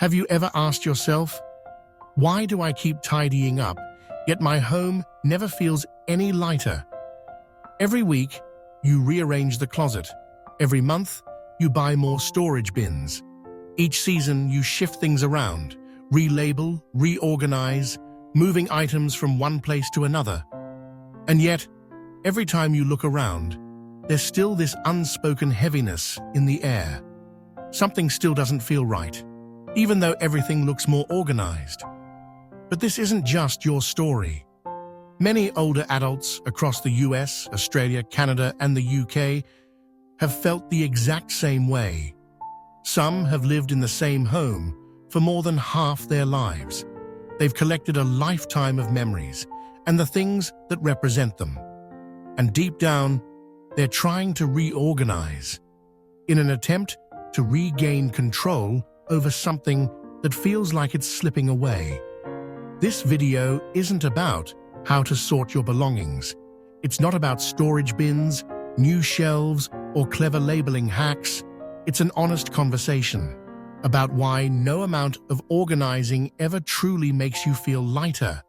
Have you ever asked yourself, why do I keep tidying up, yet my home never feels any lighter? Every week, you rearrange the closet. Every month, you buy more storage bins. Each season, you shift things around, relabel, reorganize, moving items from one place to another. And yet, every time you look around, there's still this unspoken heaviness in the air. Something still doesn't feel right, even though everything looks more organized. But this isn't just your story. Many older adults across the US, Australia, Canada, and the UK have felt the exact same way. Some have lived in the same home for more than half their lives. They've collected a lifetime of memories and the things that represent them. And deep down, they're trying to reorganize in an attempt to regain control over something that feels like it's slipping away. This video isn't about how to sort your belongings. It's not about storage bins, new shelves, or clever labeling hacks. It's an honest conversation about why no amount of organizing ever truly makes you feel lighter,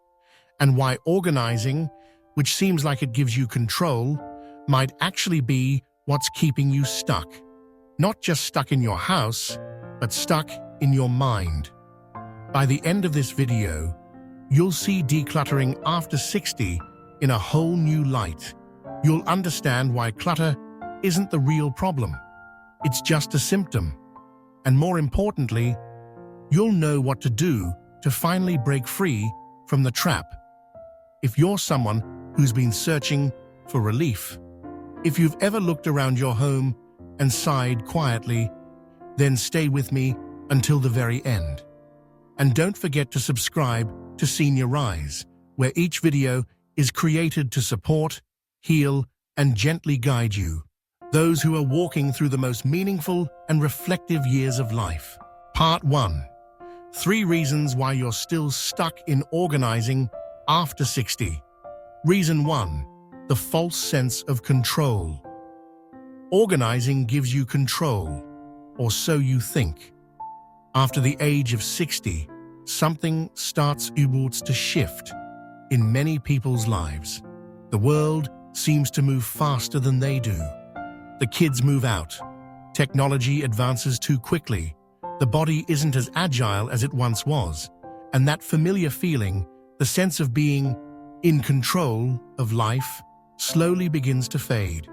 and why organizing, which seems like it gives you control, might actually be what's keeping you stuck. Not just stuck in your house, but stuck in your mind. By the end of this video, you'll see decluttering after 60 in a whole new light. You'll understand why clutter isn't the real problem. It's just a symptom. And more importantly, you'll know what to do to finally break free from the trap. If you're someone who's been searching for relief, if you've ever looked around your home and sighed quietly, then stay with me until the very end. And don't forget to subscribe to Senior Rise, where each video is created to support, heal, and gently guide you, those who are walking through the most meaningful and reflective years of life. Part 1. 3 reasons why you're still stuck in organizing after 60. Reason 1. The false sense of control. Organizing gives you control, or so you think. After the age of 60, something starts to shift in many people's lives. The world seems to move faster than they do. The kids move out. Technology advances too quickly. The body isn't as agile as it once was. And that familiar feeling, the sense of being in control of life, slowly begins to fade.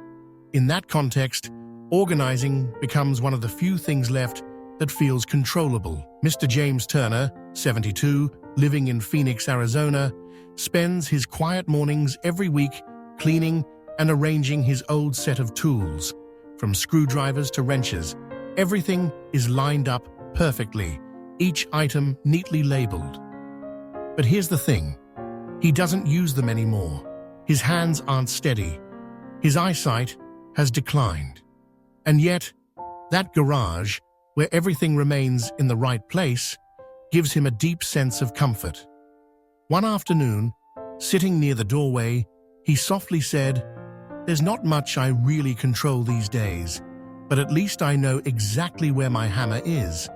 In that context, organizing becomes one of the few things left that feels controllable. Mr. James Turner, 72, living in Phoenix, Arizona, spends his quiet mornings every week cleaning and arranging his old set of tools. From screwdrivers to wrenches, everything is lined up perfectly, each item neatly labeled. But here's the thing, he doesn't use them anymore. His hands aren't steady. His eyesight has declined. And yet, that garage, where everything remains in the right place, gives him a deep sense of comfort. One afternoon, sitting near the doorway, he softly said, "There's not much I really control these days, but at least I know exactly where my hammer is."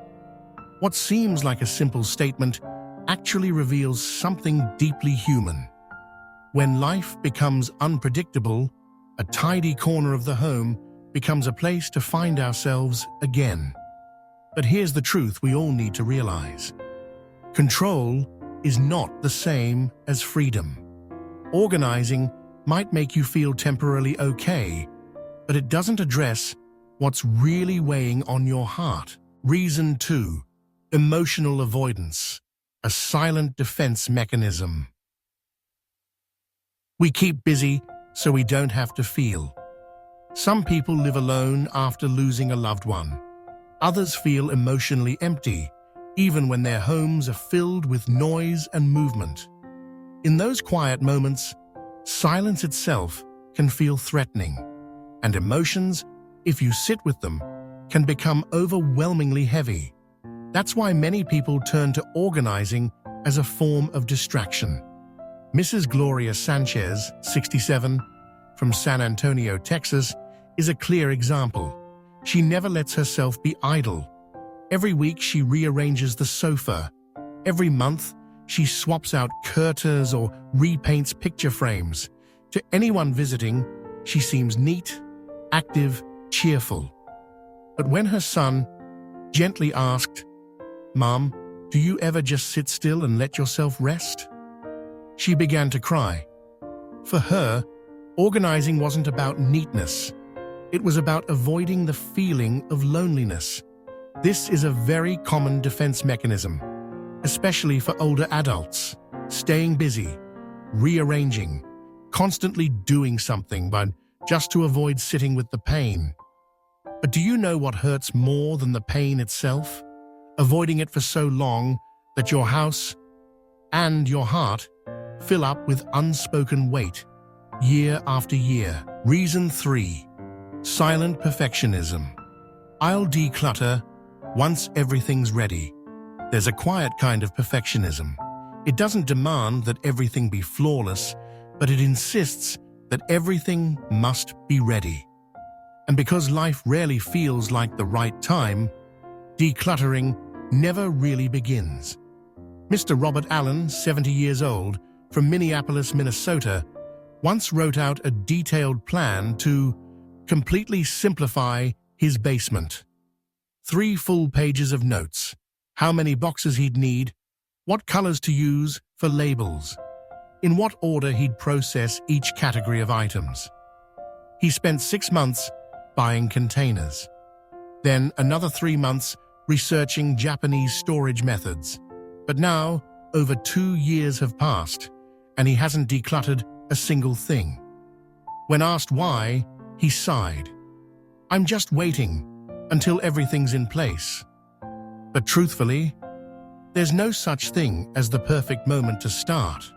What seems like a simple statement actually reveals something deeply human. When life becomes unpredictable, a tidy corner of the home becomes a place to find ourselves again. But here's the truth we all need to realize. Control is not the same as freedom. Organizing might make you feel temporarily okay, but it doesn't address what's really weighing on your heart. Reason 2. Emotional avoidance, a silent defense mechanism. We keep busy so we don't have to feel. Some people live alone after losing a loved one. Others feel emotionally empty, even when their homes are filled with noise and movement. In those quiet moments, silence itself can feel threatening, and emotions, if you sit with them, can become overwhelmingly heavy. That's why many people turn to organizing as a form of distraction. Mrs. Gloria Sanchez, 67, from San Antonio, Texas, is a clear example. She never lets herself be idle. Every week she rearranges the sofa. Every month she swaps out curtains or repaints picture frames. To anyone visiting, she seems neat, active, cheerful. But when her son gently asked, "Mom, do you ever just sit still and let yourself rest?" she began to cry. For her, organizing wasn't about neatness. It was about avoiding the feeling of loneliness. This is a very common defense mechanism, especially for older adults. Staying busy, rearranging, constantly doing something, but just to avoid sitting with the pain. But do you know what hurts more than the pain itself? Avoiding it for so long that your house and your heart fill up with unspoken weight, year after year. Reason 3. Silent perfectionism. I'll declutter once everything's ready. There's a quiet kind of perfectionism. It doesn't demand that everything be flawless, but it insists that everything must be ready. And because life rarely feels like the right time, decluttering never really begins. Mr. Robert Allen, 70 years old, from Minneapolis, Minnesota, once wrote out a detailed plan to completely simplify his basement. 3 full pages of notes, how many boxes he'd need, what colors to use for labels, in what order he'd process each category of items. He spent 6 months buying containers, then another 3 months researching Japanese storage methods. But now, over 2 years have passed, and he hasn't decluttered a single thing. When asked why, he sighed. "I'm just waiting until everything's in place." But truthfully, there's no such thing as the perfect moment to start.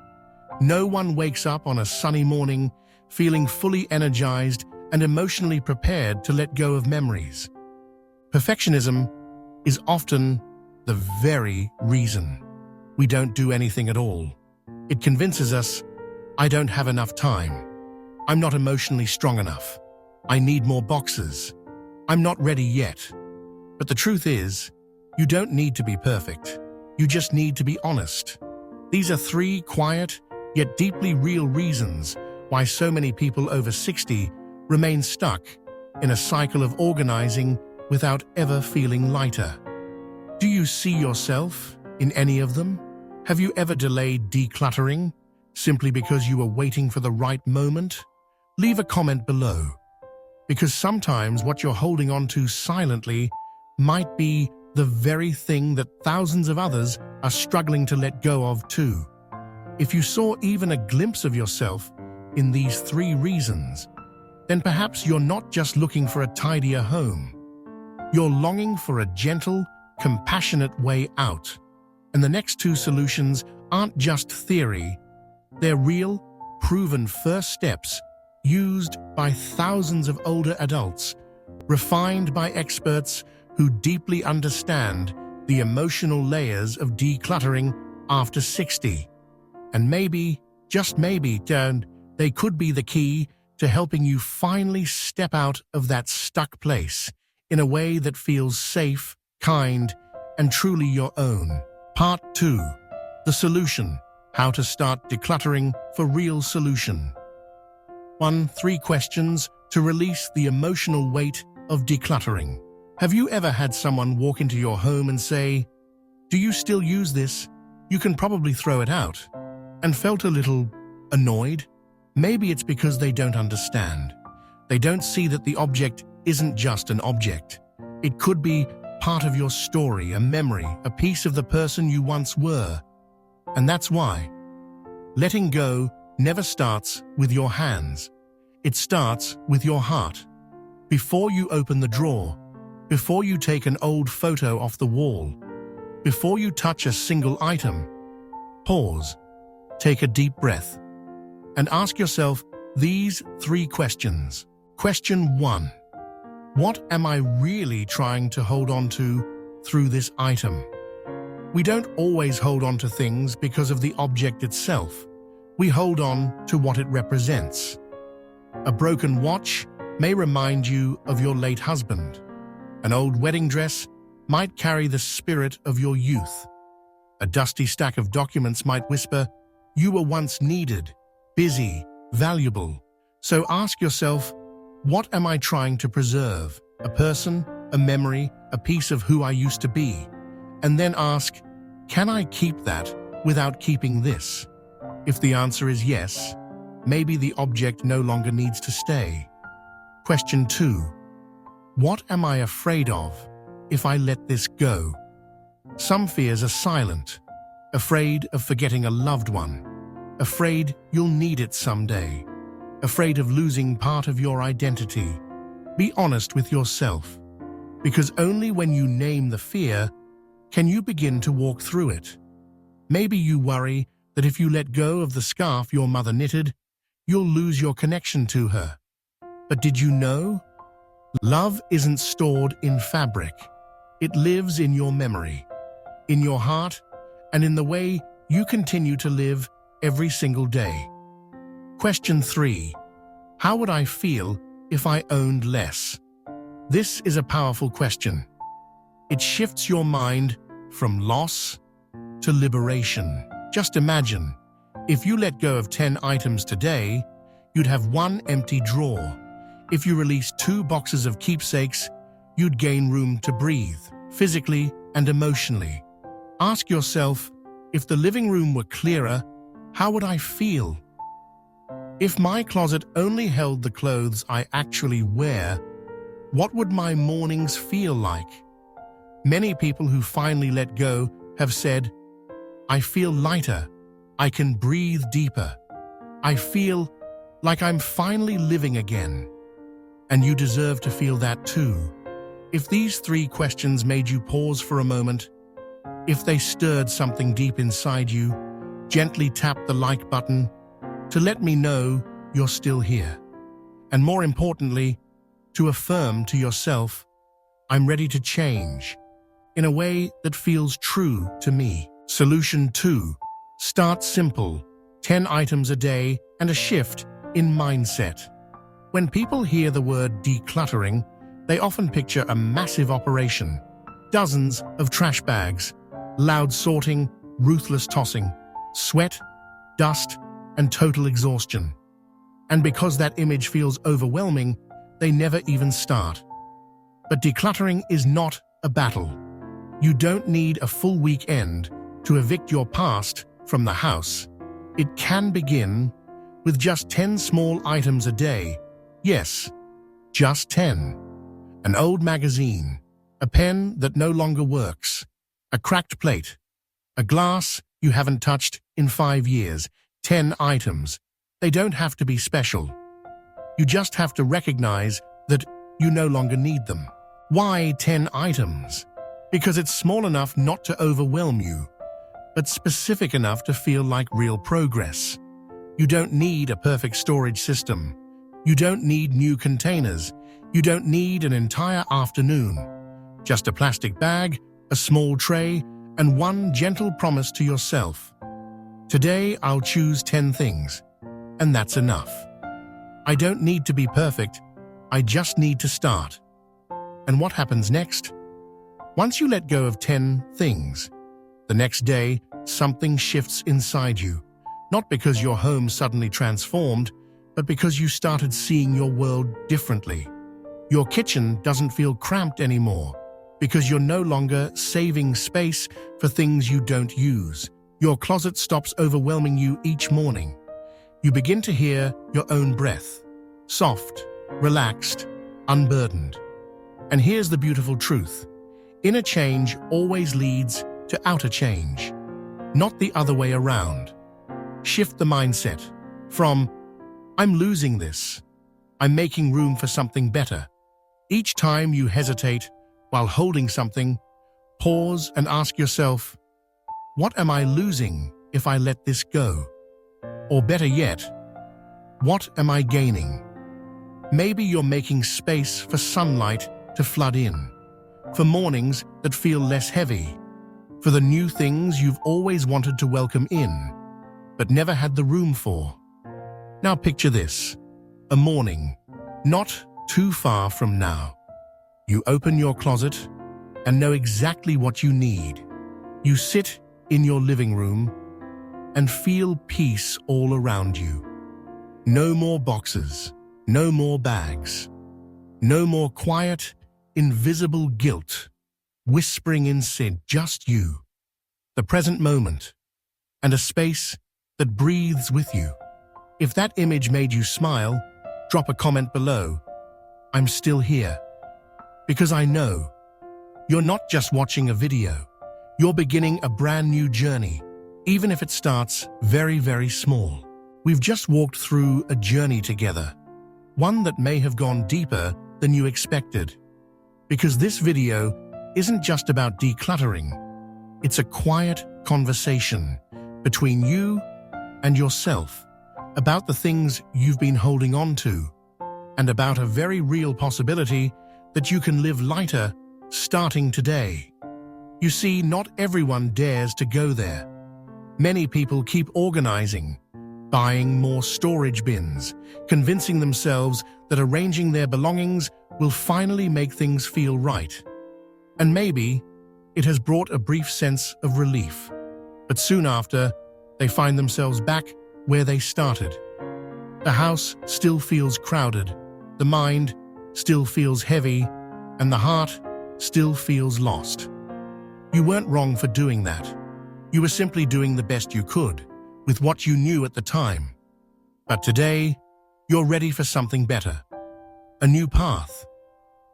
No one wakes up on a sunny morning feeling fully energized and emotionally prepared to let go of memories. Perfectionism is often the very reason we don't do anything at all. It convinces us, "I don't have enough time. I'm not emotionally strong enough. I need more boxes. I'm not ready yet." But the truth is, you don't need to be perfect. You just need to be honest. These are 3 quiet, yet deeply real reasons why so many people over 60 remain stuck in a cycle of organizing without ever feeling lighter. Do you see yourself in any of them? Have you ever delayed decluttering simply because you were waiting for the right moment? Leave a comment below, because sometimes what you're holding on to silently might be the very thing that thousands of others are struggling to let go of too. If you saw even a glimpse of yourself in these 3 reasons, then perhaps you're not just looking for a tidier home. You're longing for a gentle, compassionate way out. And the next 2 solutions aren't just theory. They're real, proven first steps used by thousands of older adults, refined by experts who deeply understand the emotional layers of decluttering after 60. And maybe, just maybe, they could be the key to helping you finally step out of that stuck place in a way that feels safe, kind, and truly your own. Part 2. The solution. How to start decluttering for real solution. 1. 3 questions to release the emotional weight of decluttering. Have you ever had someone walk into your home and say, "Do you still use this? You can probably throw it out," and felt a little annoyed? Maybe it's because they don't understand. They don't see that the object isn't just an object. It could be part of your story, a memory, a piece of the person you once were. And that's why letting go never starts with your hands. It starts with your heart. Before you open the drawer, before you take an old photo off the wall, before you touch a single item, pause, take a deep breath, and ask yourself these 3 questions. Question 1. What am I really trying to hold on to through this item? We don't always hold on to things because of the object itself. We hold on to what it represents. A broken watch may remind you of your late husband. An old wedding dress might carry the spirit of your youth. A dusty stack of documents might whisper, "You were once needed, busy, valuable." So ask yourself, what am I trying to preserve? A person, a memory, a piece of who I used to be? And then ask, can I keep that without keeping this? If the answer is yes, maybe the object no longer needs to stay. Question 2. What am I afraid of if I let this go? Some fears are silent. Afraid of forgetting a loved one. Afraid you'll need it someday. Afraid of losing part of your identity. Be honest with yourself, because only when you name the fear can you begin to walk through it. Maybe you worry that if you let go of the scarf your mother knitted, you'll lose your connection to her. But did you know? Love isn't stored in fabric. It lives in your memory, in your heart, and in the way you continue to live every single day. Question 3. How would I feel if I owned less? This is a powerful question. It shifts your mind from loss to liberation. Just imagine, if you let go of 10 items today, you'd have 1 empty drawer. If you released 2 boxes of keepsakes, you'd gain room to breathe, physically and emotionally. Ask yourself, if the living room were clearer, how would I feel? If my closet only held the clothes I actually wear, what would my mornings feel like? Many people who finally let go have said, I feel lighter, I can breathe deeper, I feel like I'm finally living again. And you deserve to feel that too. If these 3 questions made you pause for a moment, if they stirred something deep inside you, gently tap the like button to let me know you're still here. And more importantly, to affirm to yourself, I'm ready to change in a way that feels true to me. Solution 2. Start simple. 10 items a day and a shift in mindset. When people hear the word decluttering, they often picture a massive operation. Dozens of trash bags, loud sorting, ruthless tossing, sweat, dust, and total exhaustion. And because that image feels overwhelming, they never even start. But decluttering is not a battle. You don't need a full weekend to evict your past from the house. It can begin with just 10 small items a day. Yes, just 10. An old magazine, a pen that no longer works, a cracked plate, a glass you haven't touched in 5 years. 10 items. They don't have to be special. You just have to recognize that you no longer need them. Why 10 items? Because it's small enough not to overwhelm you, but specific enough to feel like real progress. You don't need a perfect storage system. You don't need new containers. You don't need an entire afternoon. Just a plastic bag, a small tray, and one gentle promise to yourself. Today I'll choose 10 things, and that's enough. I don't need to be perfect, I just need to start. And what happens next? Once you let go of 10 things, the next day something shifts inside you. Not because your home suddenly transformed, but because you started seeing your world differently. Your kitchen doesn't feel cramped anymore, because you're no longer saving space for things you don't use. Your closet stops overwhelming you each morning. You begin to hear your own breath, soft, relaxed, unburdened. And here's the beautiful truth. Inner change always leads to outer change, not the other way around. Shift the mindset from, I'm losing this, I'm making room for something better. Each time you hesitate while holding something, pause and ask yourself, what am I losing if I let this go? Or better yet, what am I gaining? Maybe you're making space for sunlight to flood in, for mornings that feel less heavy, for the new things you've always wanted to welcome in, but never had the room for. Now picture this, a morning, not too far from now. You open your closet, and know exactly what you need. You sit in your living room and feel peace all around you. No more boxes, no more bags, no more quiet, invisible guilt whispering inside, just you, the present moment, and a space that breathes with you. If that image made you smile, drop a comment below. I'm still here. Because I know you're not just watching a video, you're beginning a brand new journey, even if it starts very, very small. We've just walked through a journey together, one that may have gone deeper than you expected. Because this video isn't just about decluttering, it's a quiet conversation between you and yourself about the things you've been holding on to, and about a very real possibility that you can live lighter starting today. You see, not everyone dares to go there. Many people keep organizing, buying more storage bins, convincing themselves that arranging their belongings will finally make things feel right. And maybe it has brought a brief sense of relief. But soon after, they find themselves back where they started. The house still feels crowded, the mind still feels heavy, and the heart still feels lost. You weren't wrong for doing that. You were simply doing the best you could with what you knew at the time. But today, you're ready for something better. A new path.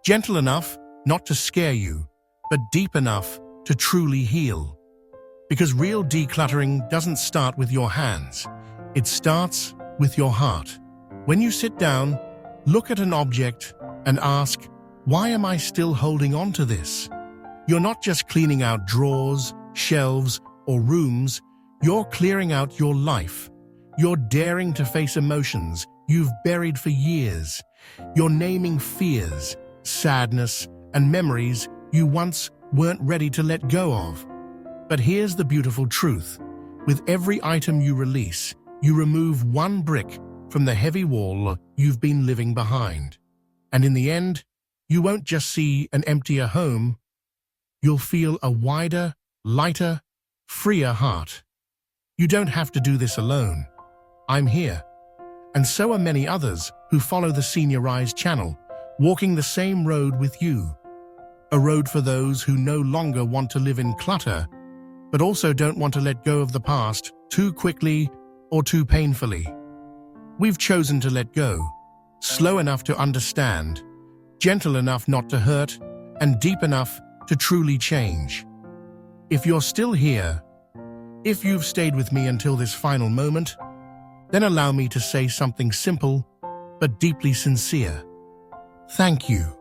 Gentle enough not to scare you, but deep enough to truly heal. Because real decluttering doesn't start with your hands. It starts with your heart. When you sit down, look at an object and ask, why am I still holding on to this? You're not just cleaning out drawers, shelves, or rooms. You're clearing out your life. You're daring to face emotions you've buried for years. You're naming fears, sadness, and memories you once weren't ready to let go of. But here's the beautiful truth. With every item you release, you remove one brick from the heavy wall you've been living behind. And in the end, you won't just see an emptier home, you'll feel a wider, lighter, freer heart. You don't have to do this alone. I'm here. And so are many others who follow the Senior Rise channel, walking the same road with you. A road for those who no longer want to live in clutter, but also don't want to let go of the past too quickly or too painfully. We've chosen to let go, slow enough to understand, gentle enough not to hurt, and deep enough to truly change. If you're still here, if you've stayed with me until this final moment, then allow me to say something simple but deeply sincere. Thank you.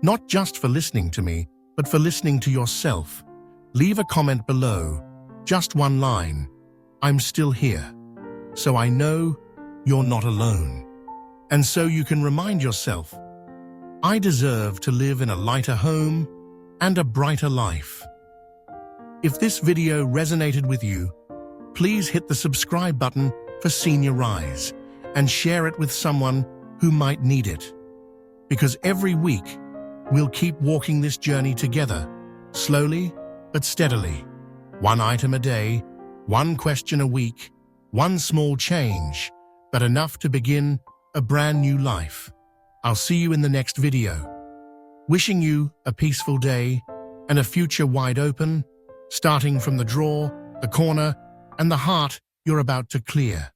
Not just for listening to me, but for listening to yourself. Leave a comment below, just one line. I'm still here. So I know you're not alone. And so you can remind yourself, I deserve to live in a lighter home and a brighter life. If this video resonated with you, please hit the subscribe button for Senior Rise and share it with someone who might need it. Because every week, we'll keep walking this journey together, slowly but steadily. One item a day, one question a week, one small change, but enough to begin a brand new life. I'll see you in the next video. Wishing you a peaceful day and a future wide open, starting from the drawer, the corner, and the heart you're about to clear.